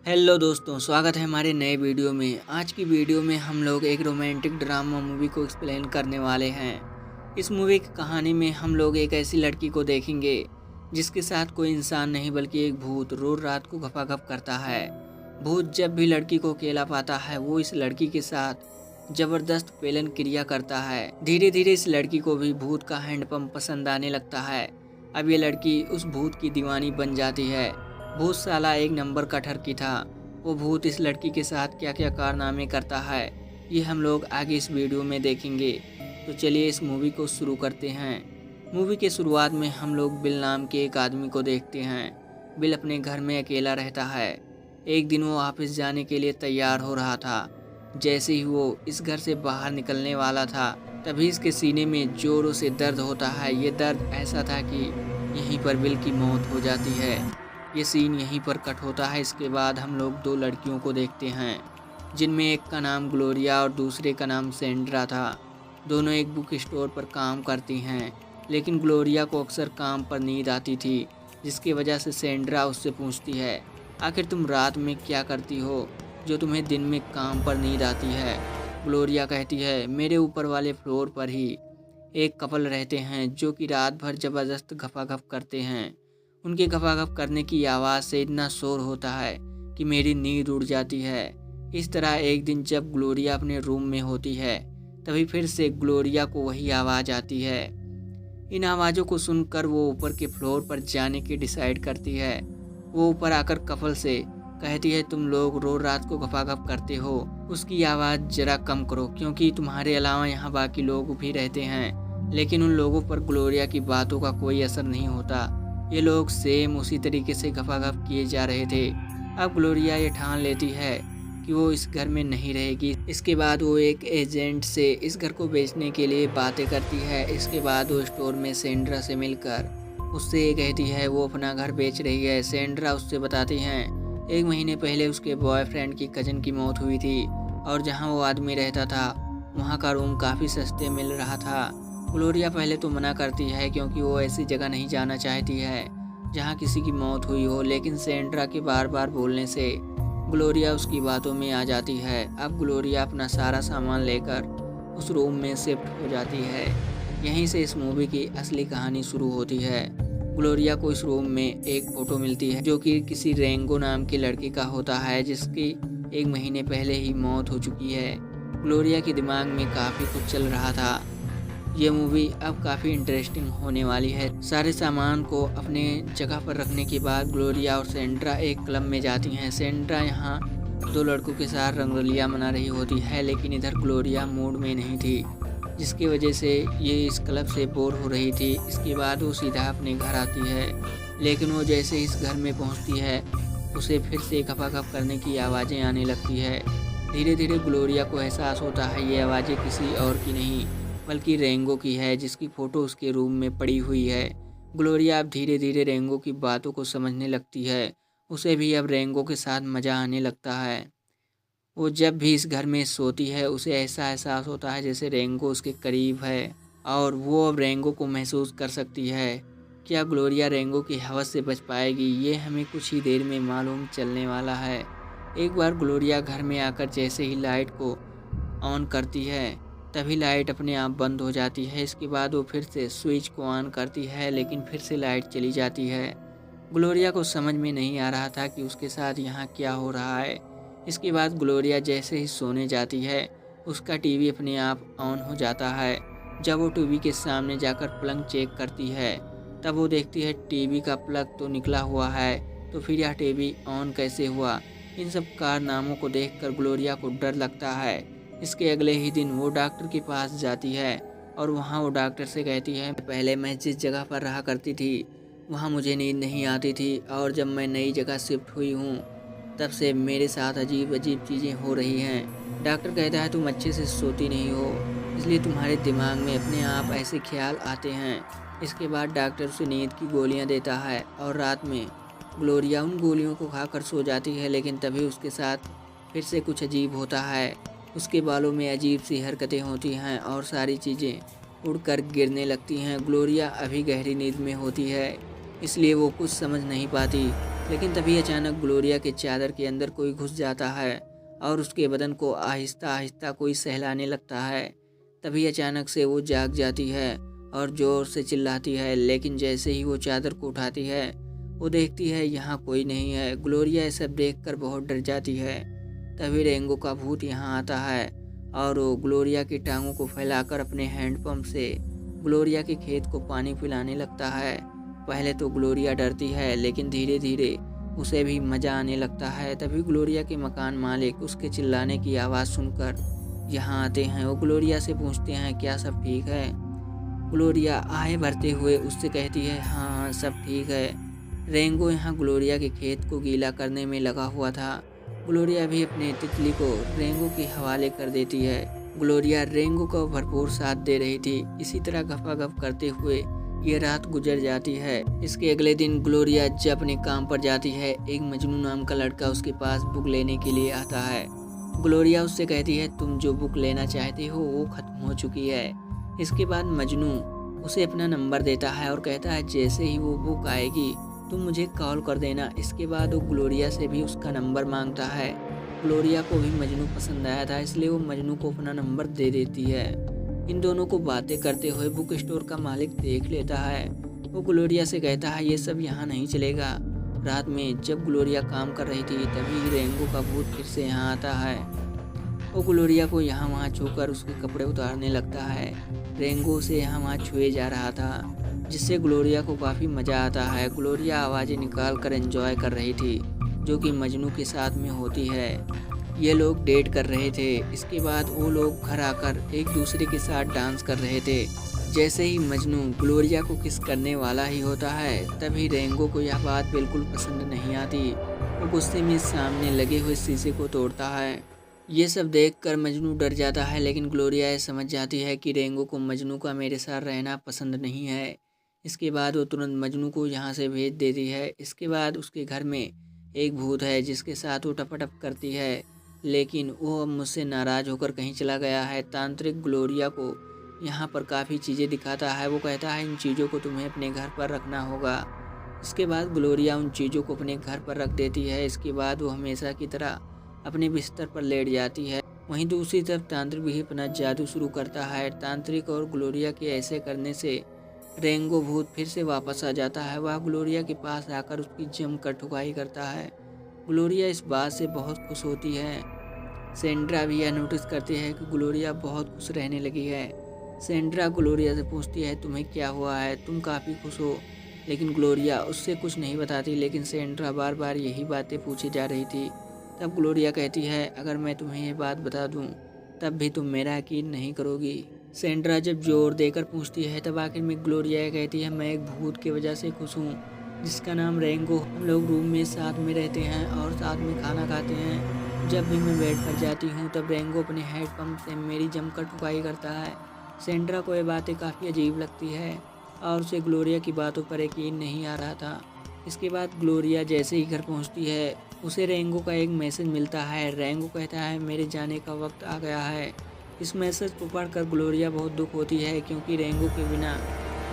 Hello दोस्तों, स्वागत है हमारे नए वीडियो में। आज की वीडियो में हम लोग एक रोमांटिक ड्रामा मूवी को एक्सप्लेन करने वाले हैं। इस मूवी की कहानी में हम लोग एक ऐसी लड़की को देखेंगे जिसके साथ कोई इंसान नहीं बल्कि एक भूत रोज रात को गपागप करता है। भूत जब भी लड़की को अकेला पाता है वो इस लड़की के साथ जबरदस्त पेलन क्रिया करता है। धीरे धीरे इस लड़की को भी भूत का हैंडपंप पसंद आने लगता है। अब ये लड़की उस भूत की दीवानी बन जाती है। भूत साला एक नंबर का ठरकी था। वो भूत इस लड़की के साथ क्या क्या कारनामे करता है ये हम लोग आगे इस वीडियो में देखेंगे। तो चलिए इस मूवी को शुरू करते हैं। मूवी के शुरुआत में हम लोग बिल नाम के एक आदमी को देखते हैं। बिल अपने घर में अकेला रहता है। एक दिन वो ऑफिस जाने के लिए तैयार हो रहा था। जैसे ही वो इस घर से बाहर निकलने वाला था तभी इसके सीने में जोरों से दर्द होता है। ये दर्द ऐसा था कि यहीं पर बिल की मौत हो जाती है। ये सीन यहीं पर कट होता है। इसके बाद हम लोग दो लड़कियों को देखते हैं जिनमें एक का नाम ग्लोरिया और दूसरे का नाम सेंड्रा था। दोनों एक बुक स्टोर पर काम करती हैं, लेकिन ग्लोरिया को अक्सर काम पर नींद आती थी, जिसकी वजह से सेंड्रा उससे पूछती है, आखिर तुम रात में क्या करती हो जो तुम्हें दिन में काम पर नींद आती है। ग्लोरिया कहती है, मेरे ऊपर वाले फ्लोर पर ही एक कपल रहते हैं जो कि रात भर ज़बरदस्त गपागप करते हैं। उनके गपागप करने की आवाज़ से इतना शोर होता है कि मेरी नींद उड़ जाती है। इस तरह एक दिन जब ग्लोरिया अपने रूम में होती है तभी फिर से ग्लोरिया को वही आवाज़ आती है। इन आवाज़ों को सुनकर वो ऊपर के फ्लोर पर जाने की डिसाइड करती है। वो ऊपर आकर कपल से कहती है, तुम लोग रोज रात को गपागप करते हो, उसकी आवाज़ ज़रा कम करो क्योंकि तुम्हारे अलावा यहाँ बाकी लोग भी रहते हैं। लेकिन उन लोगों पर ग्लोरिया की बातों का कोई असर नहीं होता। ये लोग सेम उसी तरीके से गपागप किए जा रहे थे। अब ग्लोरिया ये ठान लेती है कि वो इस घर में नहीं रहेगी। इसके बाद वो एक एजेंट से इस घर को बेचने के लिए बातें करती है। इसके बाद वो स्टोर में सेंड्रा से मिलकर उससे ये कहती है वो अपना घर बेच रही है। सेंड्रा उससे बताती हैं 1 महीने पहले उसके बॉयफ्रेंड की कज़न की मौत हुई थी और जहाँ वो आदमी रहता था वहाँ का रूम काफ़ी सस्ते मिल रहा था। ग्लोरिया पहले तो मना करती है क्योंकि वो ऐसी जगह नहीं जाना चाहती है जहाँ किसी की मौत हुई हो, लेकिन सेंड्रा के बार बार बोलने से ग्लोरिया उसकी बातों में आ जाती है। अब ग्लोरिया अपना सारा सामान लेकर उस रूम में शिफ्ट हो जाती है। यहीं से इस मूवी की असली कहानी शुरू होती है। ग्लोरिया को इस रूम में एक फ़ोटो मिलती है जो कि किसी रेंगो नाम की लड़की का होता है जिसकी 1 महीने पहले ही मौत हो चुकी है। ग्लोरिया के दिमाग में काफ़ी कुछ चल रहा था। ये मूवी अब काफ़ी इंटरेस्टिंग होने वाली है। सारे सामान को अपने जगह पर रखने के बाद ग्लोरिया और सेंड्रा एक क्लब में जाती हैं। सेंड्रा यहाँ 2 लड़कों के साथ रंगोलियाँ मना रही होती है, लेकिन इधर ग्लोरिया मूड में नहीं थी, जिसकी वजह से ये इस क्लब से बोर हो रही थी। इसके बाद वो सीधा अपने घर आती है, लेकिन वो जैसे इस घर में पहुँचती है उसे फिर से गपागप करने की आवाज़ें आने लगती है। धीरे धीरे ग्लोरिया को एहसास होता है ये आवाज़ें किसी और की नहीं बल्कि रेंगो की है, जिसकी फ़ोटो उसके रूम में पड़ी हुई है। ग्लोरिया अब धीरे धीरे रेंगो की बातों को समझने लगती है। उसे भी अब रेंगो के साथ मज़ा आने लगता है। वो जब भी इस घर में सोती है उसे ऐसा एहसास होता है जैसे रेंगो उसके करीब है और वो अब रेंगो को महसूस कर सकती है। क्या ग्लोरिया रेंगो की हवस से बच पाएगी, ये हमें कुछ ही देर में मालूम चलने वाला है। एक बार ग्लोरिया घर में आकर जैसे ही लाइट को ऑन करती है तभी लाइट अपने आप बंद हो जाती है। इसके बाद वो फिर से स्विच को ऑन करती है, लेकिन फिर से लाइट चली जाती है। ग्लोरिया को समझ में नहीं आ रहा था कि उसके साथ यहाँ क्या हो रहा है। इसके बाद ग्लोरिया जैसे ही सोने जाती है उसका टीवी अपने आप ऑन हो जाता है। जब वो टीवी के सामने जाकर प्लग चेक करती है तब वो देखती है टीवी का प्लग तो निकला हुआ है, तो फिर यह टीवी ऑन कैसे हुआ। इन सब कारनामों को देखकर ग्लोरिया को डर लगता है। इसके अगले ही दिन वो डॉक्टर के पास जाती है और वहाँ वो डॉक्टर से कहती है, पहले मैं जिस जगह पर रहा करती थी वहाँ मुझे नींद नहीं आती थी और जब मैं नई जगह शिफ्ट हुई हूँ तब से मेरे साथ अजीब अजीब चीज़ें हो रही हैं। डॉक्टर कहता है तुम अच्छे से सोती नहीं हो, इसलिए तुम्हारे दिमाग में अपने आप ऐसे ख्याल आते हैं। इसके बाद डॉक्टर उसे नींद की गोलियाँ देता है और रात में ग्लोरिया उन गोलियों को खाकर सो जाती है, लेकिन तभी उसके साथ फिर से कुछ अजीब होता है। उसके बालों में अजीब सी हरकतें होती हैं और सारी चीज़ें उड़कर गिरने लगती हैं। ग्लोरिया अभी गहरी नींद में होती है, इसलिए वो कुछ समझ नहीं पाती। लेकिन तभी अचानक ग्लोरिया के चादर के अंदर कोई घुस जाता है और उसके बदन को आहिस्ता आहिस्ता कोई सहलाने लगता है। तभी अचानक से वो जाग जाती है और ज़ोर से चिल्लाती है, लेकिन जैसे ही वो चादर को उठाती है वो देखती है यहाँ कोई नहीं है। ग्लोरिया ये सब देखकर बहुत डर जाती है। तभी रेंगो का भूत यहाँ आता है और वो ग्लोरिया की टांगों को फैलाकर अपने हैंडपंप से ग्लोरिया के खेत को पानी पिलाने लगता है। पहले तो ग्लोरिया डरती है, लेकिन धीरे धीरे उसे भी मज़ा आने लगता है। तभी ग्लोरिया के मकान मालिक उसके चिल्लाने की आवाज़ सुनकर यहाँ आते हैं। वो ग्लोरिया से पूछते हैं क्या सब ठीक है। ग्लोरिया आहे भरते हुए उससे कहती है हाँ सब ठीक है। रेंगो यहाँ ग्लोरिया के खेत को गीला करने में लगा हुआ था। ग्लोरिया भी अपने तितली को रेंगो के हवाले कर देती है। ग्लोरिया रेंगो को भरपूर साथ दे रही थी। इसी तरह गपागप करते हुए ये रात गुजर जाती है। इसके अगले दिन ग्लोरिया जब अपने काम पर जाती है, एक मजनू नाम का लड़का उसके पास बुक लेने के लिए आता है। ग्लोरिया उससे कहती है तुम जो बुक लेना चाहते हो वो खत्म हो चुकी है। इसके बाद मजनू उसे अपना नंबर देता है और कहता है जैसे ही वो बुक आएगी तुम मुझे कॉल कर देना। इसके बाद वो ग्लोरिया से भी उसका नंबर मांगता है। ग्लोरिया को भी मजनू पसंद आया था, इसलिए वो मजनू को अपना नंबर दे देती है। इन दोनों को बातें करते हुए बुक स्टोर का मालिक देख लेता है। वो ग्लोरिया से कहता है ये सब यहाँ नहीं चलेगा। रात में जब ग्लोरिया काम कर रही थी तभी रेंगो का भूत फिर से यहाँ आता है। वो ग्लोरिया को यहाँ वहाँ छूकर उसके कपड़े उतारने लगता है। रेंगो से यहाँ वहाँ छुए जा रहा था, जिससे ग्लोरिया को काफ़ी मज़ा आता है। ग्लोरिया आवाज़ें निकाल कर एंजॉय कर रही थी, जो कि मजनू के साथ में होती है। ये लोग डेट कर रहे थे। इसके बाद वो लोग घर आकर एक दूसरे के साथ डांस कर रहे थे। जैसे ही मजनू ग्लोरिया को किस करने वाला ही होता है, तभी रेंगो को यह बात बिल्कुल पसंद नहीं आती। वो गुस्से में सामने लगे हुए शीशे को तोड़ता है। ये सब देखकर मजनू डर जाता है, लेकिन ग्लोरिया ये समझ जाती है कि रेंगो को मजनू का मेरे साथ रहना पसंद नहीं है। इसके बाद वो तुरंत मजनू को यहाँ से भेज देती है। इसके बाद उसके घर में एक भूत है जिसके साथ वो टपाटप करती है, लेकिन वो अब मुझसे नाराज़ होकर कहीं चला गया है। तांत्रिक ग्लोरिया को यहाँ पर काफ़ी चीज़ें दिखाता है। वो कहता है इन चीज़ों को तुम्हें अपने घर पर रखना होगा। इसके बाद ग्लोरिया उन चीज़ों को अपने घर पर रख देती है। इसके बाद वो हमेशा की तरह अपने बिस्तर पर लेट जाती है। वहीं दूसरी तरफ तांत्रिक भी अपना जादू शुरू करता है। तांत्रिक और ग्लोरिया के ऐसे करने से रेंगो भूत फिर से वापस आ जाता है। वह ग्लोरिया के पास आकर उसकी जमकर ठुकाई करता है। ग्लोरिया इस बात से बहुत खुश होती है। सेंड्रा भी यह नोटिस करती है कि ग्लोरिया बहुत खुश रहने लगी है। सेंड्रा ग्लोरिया से पूछती है तुम्हें क्या हुआ है, तुम काफ़ी खुश हो। लेकिन ग्लोरिया उससे कुछ नहीं बताती, लेकिन सेंड्रा बार बार यही बातें पूछी जा रही थी। तब ग्लोरिया कहती है अगर मैं तुम्हें ये बात बता दूं तब भी तुम मेरा यकीन नहीं करोगी। सेंड्रा जब जोर देकर पूछती है तब आखिर में ग्लोरिया कहती है मैं एक भूत की वजह से खुश हूँ, जिसका नाम रेंगो। हम लोग रूम में साथ में रहते हैं और साथ में खाना खाते हैं। जब भी मैं बेड पर जाती हूँ तब रेंगो अपने हैंडपंप से मेरी जमकर ठुकाई करता है। सेंड्रा को ये बातें काफ़ी अजीब लगती है और उसे ग्लोरिया की बातों पर यकीन नहीं आ रहा था। इसके बाद ग्लोरिया जैसे ही घर पहुंचती है उसे रेंगो का एक मैसेज मिलता है। रेंगो कहता है मेरे जाने का वक्त आ गया है। इस मैसेज को पढ़कर ग्लोरिया बहुत दुख होती है, क्योंकि रेंगो के बिना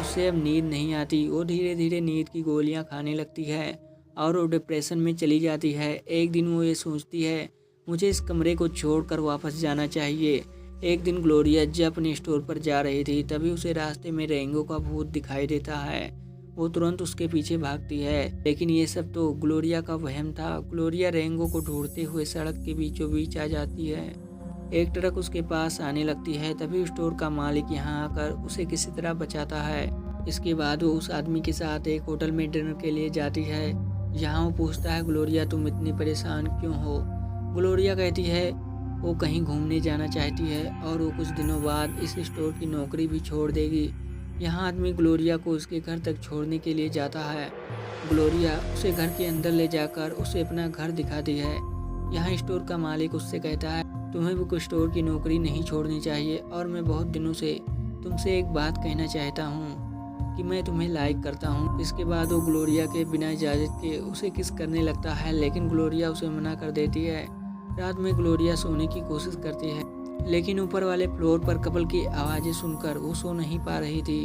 उससे अब नींद नहीं आती। वो धीरे धीरे नींद की गोलियां खाने लगती है और वो डिप्रेशन में चली जाती है। एक दिन वो ये सोचती है मुझे इस कमरे को छोड़कर वापस जाना चाहिए। एक दिन ग्लोरिया जब अपने स्टोर पर जा रही थी तभी उसे रास्ते में रेंगो का भूत दिखाई देता है। वो तुरंत उसके पीछे भागती है, लेकिन ये सब तो ग्लोरिया का वहम था। ग्लोरिया रेंगो को ढूंढते हुए सड़क के बीचों बीच आ जाती है। एक ट्रक उसके पास आने लगती है। तभी स्टोर का मालिक यहाँ आकर उसे किसी तरह बचाता है। इसके बाद वो उस आदमी के साथ एक होटल में डिनर के लिए जाती है। यहाँ वो पूछता है ग्लोरिया तुम इतनी परेशान क्यों हो। ग्लोरिया कहती है वो कहीं घूमने जाना चाहती है और वो कुछ दिनों बाद इस स्टोर की नौकरी भी छोड़ देगी। यहाँ आदमी ग्लोरिया को उसके घर तक छोड़ने के लिए जाता है। ग्लोरिया उसे घर के अंदर ले जाकर उसे अपना घर दिखाती है। यहाँ स्टोर का मालिक उससे कहता है तुम्हें भी कुछ स्टोर की नौकरी नहीं छोड़नी चाहिए और मैं बहुत दिनों से तुमसे एक बात कहना चाहता हूँ कि मैं तुम्हें लाइक करता हूँ। इसके बाद वो ग्लोरिया के बिना इजाज़त के उसे किस करने लगता है, लेकिन ग्लोरिया उसे मना कर देती है। रात में ग्लोरिया सोने की कोशिश करती है, लेकिन ऊपर वाले फ्लोर पर कपल की आवाज़ें सुनकर वो सो नहीं पा रही थी।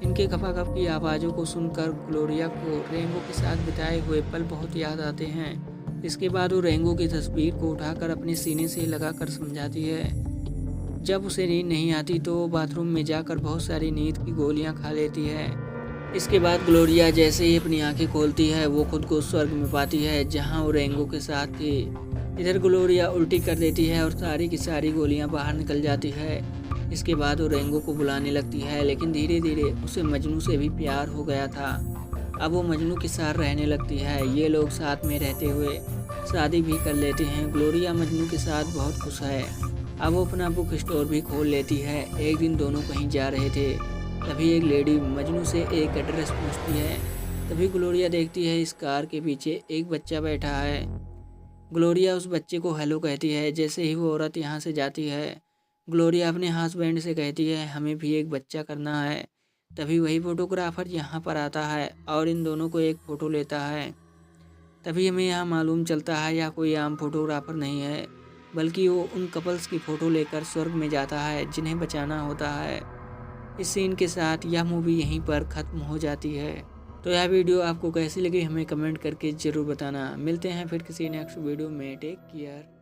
इनके खपाखप की आवाज़ों को सुनकर ग्लोरिया को रेंगो के साथ बिताए हुए पल बहुत याद आते हैं। इसके बाद वो रेंगो की तस्वीर को उठाकर अपने सीने से लगाकर समझाती है। जब उसे नींद नहीं आती तो वो बाथरूम में जाकर बहुत सारी नींद की गोलियां खा लेती है। इसके बाद ग्लोरिया जैसे ही अपनी आंखें खोलती है वो खुद को स्वर्ग में पाती है जहां वो रेंगो के साथ थी। इधर ग्लोरिया उल्टी कर देती है और सारी की सारी गोलियां बाहर निकल जाती है। इसके बाद वो रेंगो को बुलाने लगती है, लेकिन धीरे धीरे उसे मजनू से भी प्यार हो गया था। अब वो मजनू के साथ रहने लगती है। ये लोग साथ में रहते हुए शादी भी कर लेते हैं। ग्लोरिया मजनू के साथ बहुत खुश है। अब वो अपना बुक स्टोर भी खोल लेती है। एक दिन दोनों कहीं जा रहे थे, तभी एक लेडी मजनू से एक एड्रेस पूछती है। तभी ग्लोरिया देखती है इस कार के पीछे एक बच्चा बैठा है। ग्लोरिया उस बच्चे को हेलो कहती है। जैसे ही वो औरत यहाँ से जाती है, ग्लोरिया अपने हस्बैंड से कहती है हमें भी एक बच्चा करना है। तभी वही फोटोग्राफर यहाँ पर आता है और इन दोनों को एक फ़ोटो लेता है। तभी हमें यहाँ मालूम चलता है यह कोई आम फोटोग्राफर नहीं है, बल्कि वो उन कपल्स की फ़ोटो लेकर स्वर्ग में जाता है जिन्हें बचाना होता है। इस सीन के साथ यह मूवी यहीं पर ख़त्म हो जाती है। तो यह वीडियो आपको कैसी लगी हमें कमेंट करके ज़रूर बताना। मिलते हैं फिर किसी नेक्स्ट वीडियो में। Take care.